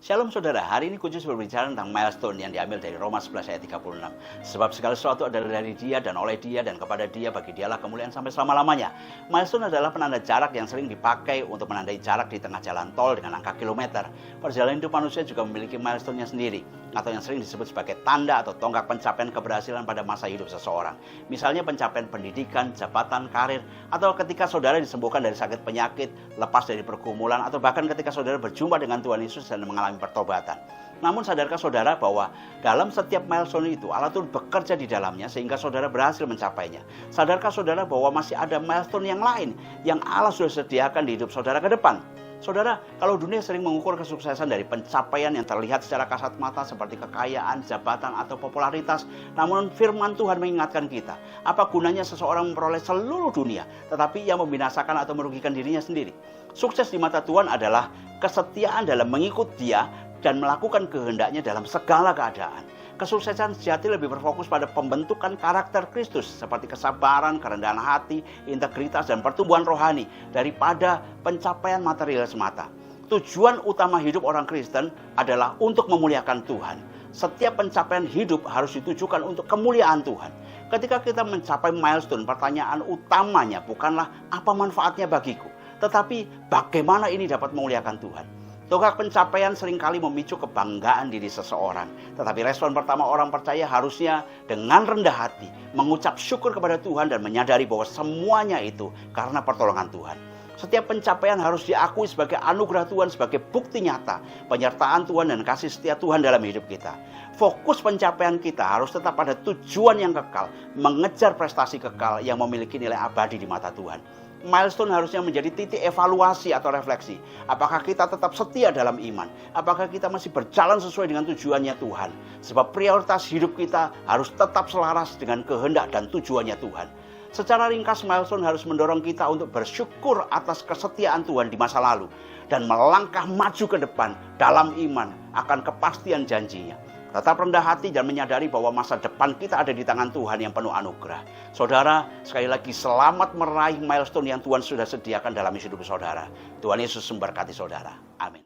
Shalom saudara, hari ini Kudus berbicara tentang milestone yang diambil dari Roma 11 ayat 36. Sebab segala sesuatu adalah dari Dia dan oleh Dia dan kepada Dia, bagi Dialah kemuliaan sampai selama-lamanya. Milestone adalah penanda jarak yang sering dipakai untuk menandai jarak di tengah jalan tol dengan angka kilometer. Perjalanan hidup manusia juga memiliki milestone-nya sendiri, atau yang sering disebut sebagai tanda atau tonggak pencapaian keberhasilan pada masa hidup seseorang. Misalnya pencapaian pendidikan, jabatan, karir, atau ketika saudara disembuhkan dari sakit penyakit, lepas dari pergumulan, atau bahkan ketika saudara berjumpa dengan Tuhan Yesus dan mengalami pertobatan. Namun sadarkah saudara bahwa dalam setiap milestone itu Allah turut bekerja di dalamnya sehingga saudara berhasil mencapainya? Sadarkah saudara bahwa masih ada milestone yang lain yang Allah sudah sediakan di hidup saudara ke depan? Saudara, kalau dunia sering mengukur kesuksesan dari pencapaian yang terlihat secara kasat mata seperti kekayaan, jabatan, atau popularitas, namun firman Tuhan mengingatkan kita, apa gunanya seseorang memperoleh seluruh dunia, tetapi ia membinasakan atau merugikan dirinya sendiri? Sukses di mata Tuhan adalah kesetiaan dalam mengikut Dia dan melakukan kehendaknya dalam segala keadaan. Kesuksesan sejati lebih berfokus pada pembentukan karakter Kristus seperti kesabaran, kerendahan hati, integritas, dan pertumbuhan rohani daripada pencapaian material semata. Tujuan utama hidup orang Kristen adalah untuk memuliakan Tuhan. Setiap pencapaian hidup harus ditujukan untuk kemuliaan Tuhan. Ketika kita mencapai milestone, pertanyaan utamanya bukanlah apa manfaatnya bagiku, tetapi bagaimana ini dapat memuliakan Tuhan. Tonggak pencapaian seringkali memicu kebanggaan diri seseorang. Tetapi respon pertama orang percaya harusnya dengan rendah hati mengucap syukur kepada Tuhan dan menyadari bahwa semuanya itu karena pertolongan Tuhan. Setiap pencapaian harus diakui sebagai anugerah Tuhan, sebagai bukti nyata penyertaan Tuhan dan kasih setia Tuhan dalam hidup kita. Fokus pencapaian kita harus tetap pada tujuan yang kekal, mengejar prestasi kekal yang memiliki nilai abadi di mata Tuhan. Milestone harusnya menjadi titik evaluasi atau refleksi. Apakah kita tetap setia dalam iman? Apakah kita masih berjalan sesuai dengan tujuannya Tuhan? Sebab prioritas hidup kita harus tetap selaras dengan kehendak dan tujuannya Tuhan. Secara ringkas, milestone harus mendorong kita untuk bersyukur atas kesetiaan Tuhan di masa lalu dan melangkah maju ke depan dalam iman akan kepastian janjinya. Tetap rendah hati dan menyadari bahwa masa depan kita ada di tangan Tuhan yang penuh anugerah. Saudara, sekali lagi selamat meraih milestone yang Tuhan sudah sediakan dalam hidup saudara. Tuhan Yesus memberkati saudara. Amin.